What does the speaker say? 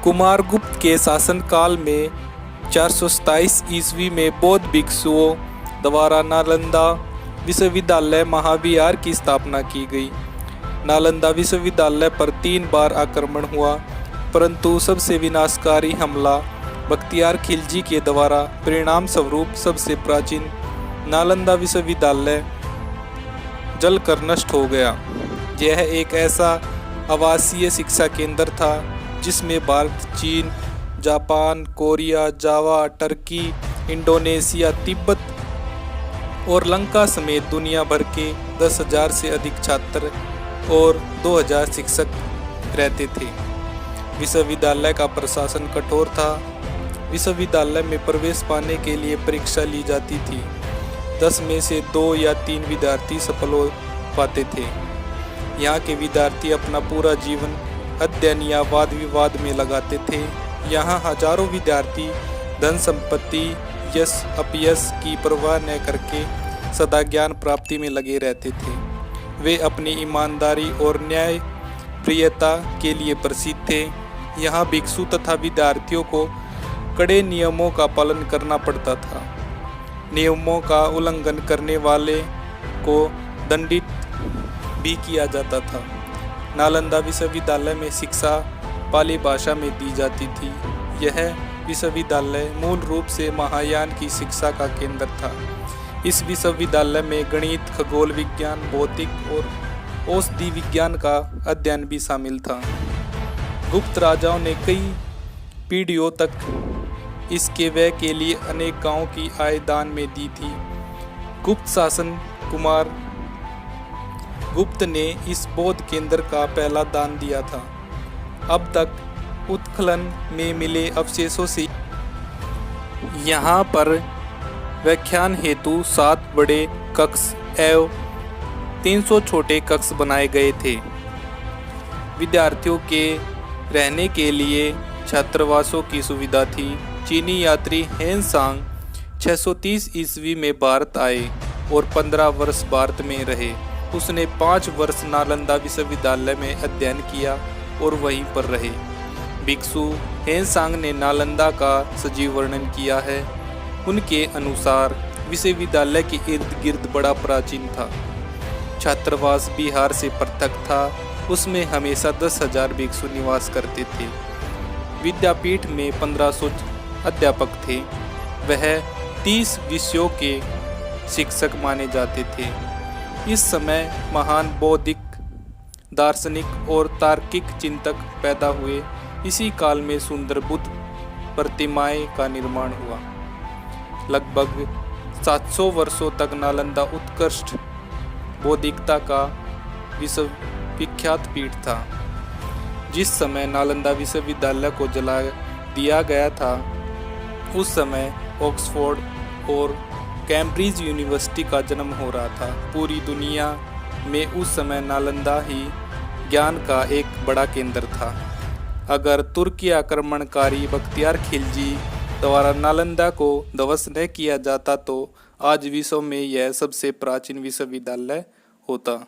कुमारगुप्त के शासनकाल में 427 ईस्वी में बौद्ध भिक्षुओं द्वारा नालंदा विश्वविद्यालय महाविहार की स्थापना की गई। नालंदा विश्वविद्यालय पर 3 बार आक्रमण हुआ, परंतु सबसे विनाशकारी हमला बख्तियार खिलजी के द्वारा परिणाम स्वरूप सबसे प्राचीन नालंदा विश्वविद्यालय जलकर नष्ट हो गया। यह एक ऐसा आवासीय शिक्षा केंद्र था जिसमें भारत, चीन, जापान, कोरिया, जावा, टर्की, इंडोनेशिया, तिब्बत और लंका समेत दुनिया भर के 10,000 से अधिक छात्र और 2,000 शिक्षक रहते थे। विश्वविद्यालय का प्रशासन कठोर था। विश्वविद्यालय में प्रवेश पाने के लिए परीक्षा ली जाती थी। 10 में से 2 या 3 विद्यार्थी सफल हो पाते थे। यहाँ के विद्यार्थी अपना पूरा जीवन अध्ययन या वाद विवाद में लगाते थे। यहाँ हजारों विद्यार्थी धन संपत्ति, यश अपयश की परवाह न करके सदा ज्ञान प्राप्ति में लगे रहते थे। वे अपनी ईमानदारी और न्याय प्रियता के लिए प्रसिद्ध थे। यहाँ भिक्षु तथा विद्यार्थियों को कड़े नियमों का पालन करना पड़ता था। नियमों का उल्लंघन करने वाले को दंडित भी किया जाता था। नालंदा विश्वविद्यालय में शिक्षा पाली भाषा में दी जाती थी। यह विश्वविद्यालय मूल रूप से महायान की शिक्षा का केंद्र था। इस विश्वविद्यालय में गणित, खगोल विज्ञान, भौतिक और औषधि विज्ञान का अध्ययन भी शामिल था। गुप्त राजाओं ने कई पीढ़ियों तक इसके व्यय के लिए अनेक गांवों की आय दान में दी थी। गुप्त शासन कुमार गुप्त ने इस बौद्ध केंद्र का पहला दान दिया था। अब तक उत्खनन में मिले अवशेषों से यहाँ पर व्याख्यान हेतु 7 बड़े कक्ष एवं 300 छोटे कक्ष बनाए गए थे। विद्यार्थियों के रहने के लिए छात्रावासों की सुविधा थी। चीनी यात्री हेन सांग 630 ईस्वी में भारत आए और 15 वर्ष भारत में रहे। उसने 5 वर्ष नालंदा विश्वविद्यालय में अध्ययन किया और वहीं पर रहे। भिक्षु हेन सांग ने नालंदा का सजीव वर्णन किया है। उनके अनुसार विश्वविद्यालय के इर्द गिर्द बड़ा प्राचीन था। छात्रावास बिहार से पृथक था। उसमें हमेशा 10,000 भिक्षु निवास करते थे। विद्यापीठ में 1500 अध्यापक थे। वह 30 विषयों के शिक्षक माने जाते थे। इस समय महान बौद्धिक, दार्शनिक और तार्किक चिंतक पैदा हुए। इसी काल में सुंदर बुद्ध प्रतिमाएं का निर्माण हुआ। लगभग 700 वर्षों तक नालंदा उत्कृष्ट बौद्धिकता का विश्वविख्यात पीठ था। जिस समय नालंदा विश्वविद्यालय को जला दिया गया था, उस समय ऑक्सफोर्ड और कैम्ब्रिज यूनिवर्सिटी का जन्म हो रहा था। पूरी दुनिया में उस समय नालंदा ही ज्ञान का एक बड़ा केंद्र था। अगर तुर्की आक्रमणकारी बख्तियार खिलजी द्वारा नालंदा को ध्वस्त न किया जाता तो आज विश्व में यह सबसे प्राचीन विश्वविद्यालय होता।